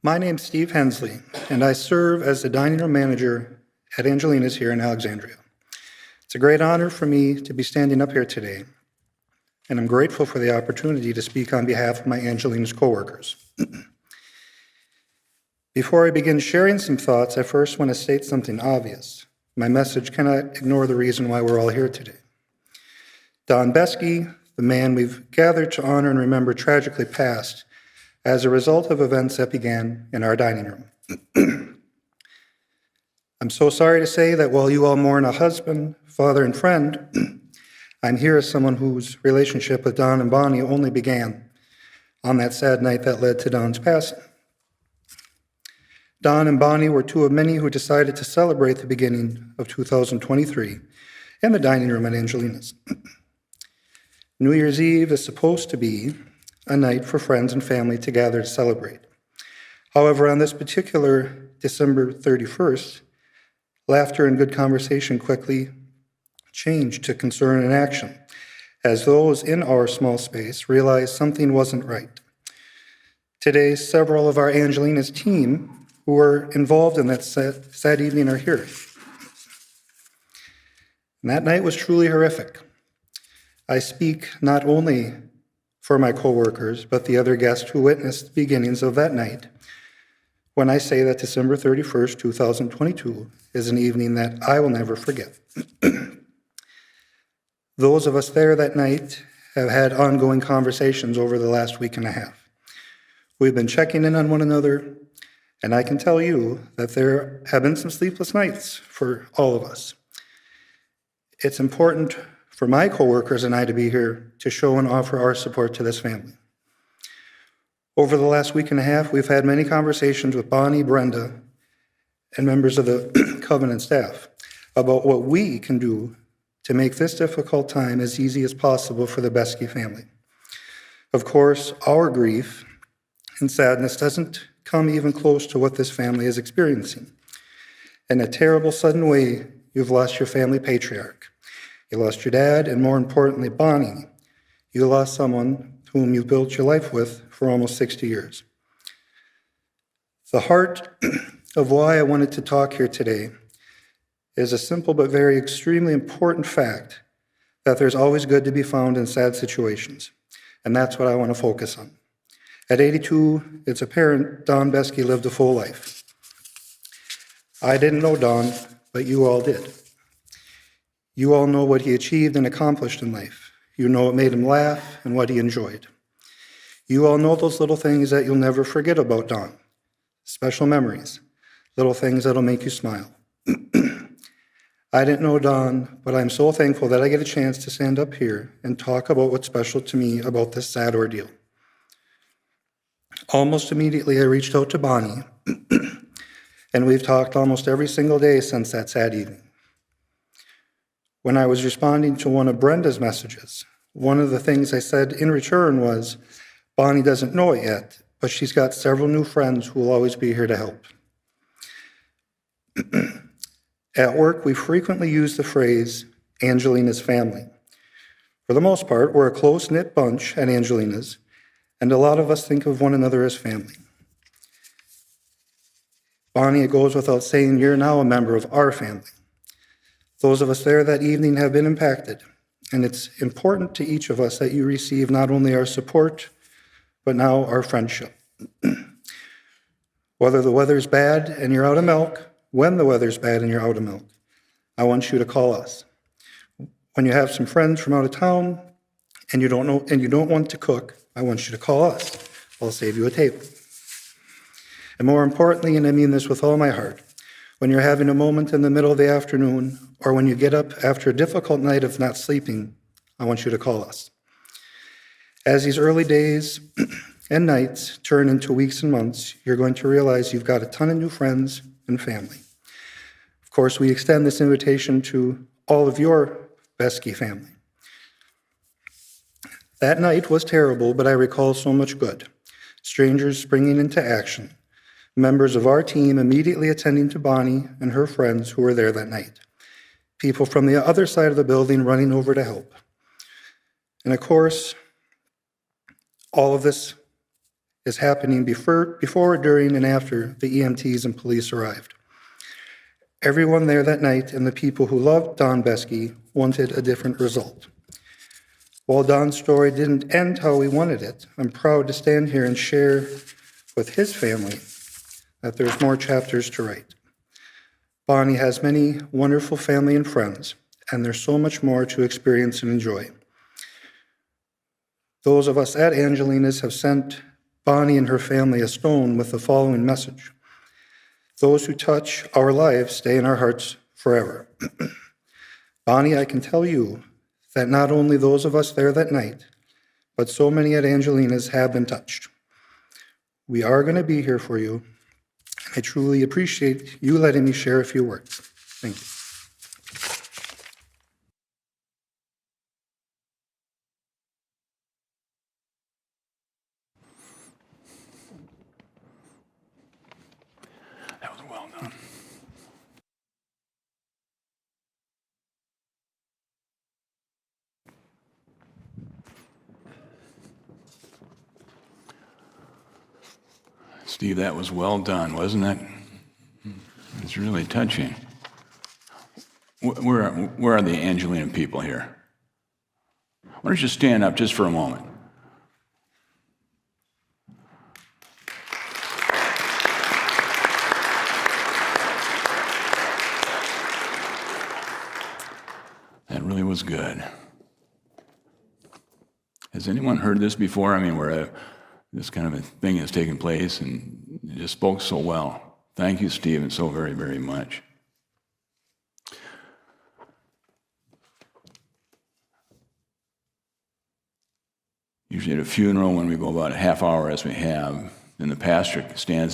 My name's Steve Hensley, and I serve as the dining room manager at Angelina's here in Alexandria. It's a great honor for me to be standing up here today, and I'm grateful for the opportunity to speak on behalf of my Angelina's coworkers. Before I begin sharing some thoughts, I first want to state something obvious. My message cannot ignore the reason why we're all here today. Don Beseke, the man we've gathered to honor and remember, tragically passed as a result of events that began in our dining room. I'm so sorry to say that while you all mourn a husband, father, and friend, I'm here as someone whose relationship with Don and Bonnie only began on that sad night that led to Don's passing. Don and Bonnie were two of many who decided to celebrate the beginning of 2023 in the dining room at Angelina's. New Year's Eve is supposed to be a night for friends and family to gather to celebrate. However, on this particular December 31st, laughter and good conversation quickly changed to concern and action, as those in our small space realized something wasn't right. Today, several of our Angelina's team who were involved in that sad evening are here. And that night was truly horrific. I speak not only for my coworkers, but the other guests who witnessed the beginnings of that night when I say that December 31st, 2022 is an evening that I will never forget. Those of us there that night have had ongoing conversations over the last week and a half. We've been checking in on one another, and I can tell you that there have been some sleepless nights for all of us. It's important for my coworkers and I to be here to show and offer our support to this family. Over the last week and a half, we've had many conversations with Bonnie, Brenda, and members of the Covenant staff about what we can do to make this difficult time as easy as possible for the Beseke family. Of course, our grief and sadness doesn't come even close to what this family is experiencing. In a terrible, sudden way, you've lost your family patriarch. You lost your dad, and more importantly, Bonnie. You lost someone whom you built your life with for almost 60 years. The heart of why I wanted to talk here today is a simple but very extremely important fact that there's always good to be found in sad situations, and that's what I want to focus on. At 82, it's apparent Don Beseke lived a full life. I didn't know Don, but you all did. You all know what he achieved and accomplished in life. You know what made him laugh and what he enjoyed. You all know those little things that you'll never forget about Don. Special memories, little things that'll make you smile. I didn't know Don, but I'm so thankful that I get a chance to stand up here and talk about what's special to me about this sad ordeal. Almost immediately, I reached out to Bonnie, and we've talked almost every single day since that sad evening. When I was responding to one of Brenda's messages, one of the things I said in return was, Bonnie doesn't know it yet, but she's got several new friends who will always be here to help. At work, we frequently use the phrase, Angelina's family. For the most part, we're a close-knit bunch at Angelina's, and a lot of us think of one another as family. Bonnie, it goes without saying, you're now a member of our family. Those of us there that evening have been impacted, and it's important to each of us that you receive not only our support, but now our friendship. Whether the weather's bad and you're out of milk, when the weather's bad and you're out of milk, I want you to call us. When you have some friends from out of town and you don't want to cook, I want you to call us. I'll save you a table. And more importantly, and I mean this with all my heart, when you're having a moment in the middle of the afternoon or when you get up after a difficult night of not sleeping, I want you to call us. As these early days and nights turn into weeks and months, you're going to realize you've got a ton of new friends and family. Of course, we extend this invitation to all of your Beseke family. That night was terrible, but I recall so much good. Strangers springing into action. Members of our team immediately attending to Bonnie and her friends who were there that night. People from the other side of the building running over to help. And of course, all of this is happening before, during, and after the EMTs and police arrived. Everyone there that night and the people who loved Don Beseke wanted a different result. While Don's story didn't end how we wanted it, I'm proud to stand here and share with his family that there's more chapters to write. Bonnie has many wonderful family and friends, and there's so much more to experience and enjoy. Those of us at Angelina's have sent Bonnie and her family a stone with the following message: those who touch our lives stay in our hearts forever. Bonnie, I can tell you that not only those of us there that night, but so many at Angelina's have been touched. We are going to be here for you. I truly appreciate you letting me share a few words. Thank you. That was well done. Steve, that was well done, wasn't it? It's really touching. Where are the Angelina people here? Why don't you stand up just for a moment? That really was good. Has anyone heard this before? I mean, where this kind of a thing has taken place, and you just spoke so well. Thank you, Stephen, so very, very much. Usually at a funeral, when we go about a half hour as we have, then the pastor stands